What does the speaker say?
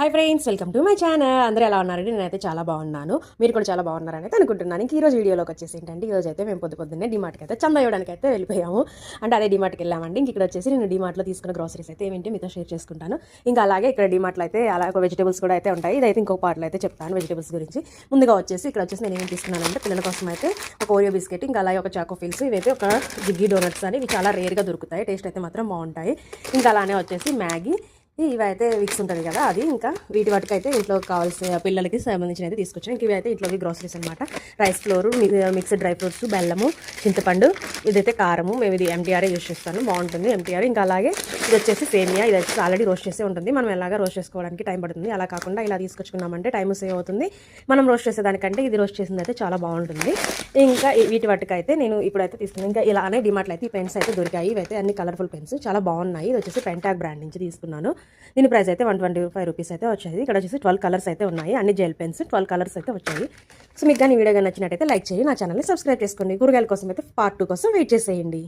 Hi friends, welcome to my channel. అందరూ ఎలా ఉన్నారండి? నేనైతే చాలా బాగున్నాను. మీరు కూడా చాలా బాగున్నారని అయితే అనుకుంటున్నాను. ఇంక ఈరోజు వీడియోలోకి వచ్చేసి ఏంటంటే, ఈరోజు అయితే మేము పొద్దున్నే డిమార్ట్కి అయితే చందా ఇవ్వడానికి అయితే వెళ్ళిపోయాము. అంటే అదే డిమార్ట్కి వెళ్ళామండి. ఇంక ఇక్కడ వచ్చేసి నేను డిమార్ట్లో తీసుకున్న గ్రోసరీస్ అయితే ఏమిటి మీతో షేర్ చేసుకుంటాను. ఇంకా అలాగే ఇక్కడ డిమార్ట్లో అయితే అలా ఒక వెజిటేబుల్స్ కూడా అయితే ఉంటాయి. ఇదైతే ఇంకో పార్ట్లో అయితే చెప్తాను వెజిటేబుల్స్ గురించి. ముందుగా వచ్చేసి ఇక్కడ వచ్చేసి నేను ఏం తీసుకున్నానంటే, పిల్లల కోసం అయితే ఒక ఓరియో బిస్కెట్, ఇంకా అలాగే ఒక చాకో ఫిల్స్, ఇవైతే ఒక జిగ్గీ డోనట్స్ అని ఇవి చాలా రేర్గా దొరుకుతాయి. టేస్ట్ అయితే మాత్రం బాగుంటాయి. ఇంకా అలానే వచ్చేసి మ్యాగీ, ఇవైతే విక్స్ ఉంటుంది కదా అది. ఇంకా వాటికైతే ఇంట్లో కావాల్సిన పిల్లలకి సంబంధించిన అయితే తీసుకొచ్చాను. ఇంక ఇవైతే ఇంట్లోకి గ్రోసరీస్ అనమాట. Rice floor, mixed dry fruits, బెల్లము, చింతపండు, ఇదైతే కారము. మేము ఇది ఎంటీఆర్ యూజ్ చేస్తాను, బాగుంటుంది ఎంటీఆర్. ఇంకా అలాగే ఇది వచ్చేసి సేమియా, ఇది వచ్చేసి ఆల్రెడీ రోస్ట్ చేసే ఉంటుంది. మనం ఎలాగా రోస్ట్ చేసుకోవడానికి టైం పడుతుంది. అలా కాకుండా ఇలా తీసుకొచ్చుకున్నామంటే టైం సేవ్ అవుతుంది. మనం రోస్ట్ చేసేదానికంటే ఇది రోస్ట్ చేసింది అయితే చాలా బాగుంటుంది. ఇంకా వాటికైతే నేను ఇప్పుడైతే తీసుకున్నాను. ఇంకా ఇలానే డిమార్ట్లో అయితే ఈ పెన్స్ అయితే దొరికాయి. ఇవైతే అన్ని కలర్ఫుల్ పెన్స్ చాలా బాగున్నాయి. ఇది వచ్చేసి పెంటాక్ బ్రాండ్ నుంచి తీసుకున్నాను. దీని ప్రైస్ అయితే 125 రూపీస్ అయితే వచ్చేది. ఇక్కడ వచ్చేసి 12 కలర్స్ అయితే ఉన్నాయి. అన్ని జెల్ పెన్స్ 12 కలర్స్ అయితే వచ్చాయి. సో మీకు కానీ వీడియో నచ్చినట్టయితే లైక్ చేయండి, నా ఛానల్ని సబ్స్క్రైబ్ చేసుకోండి. కూరగాయల కోసం అయితే పార్ట్ 2 కోసం వెయిట్ చేసేయండి.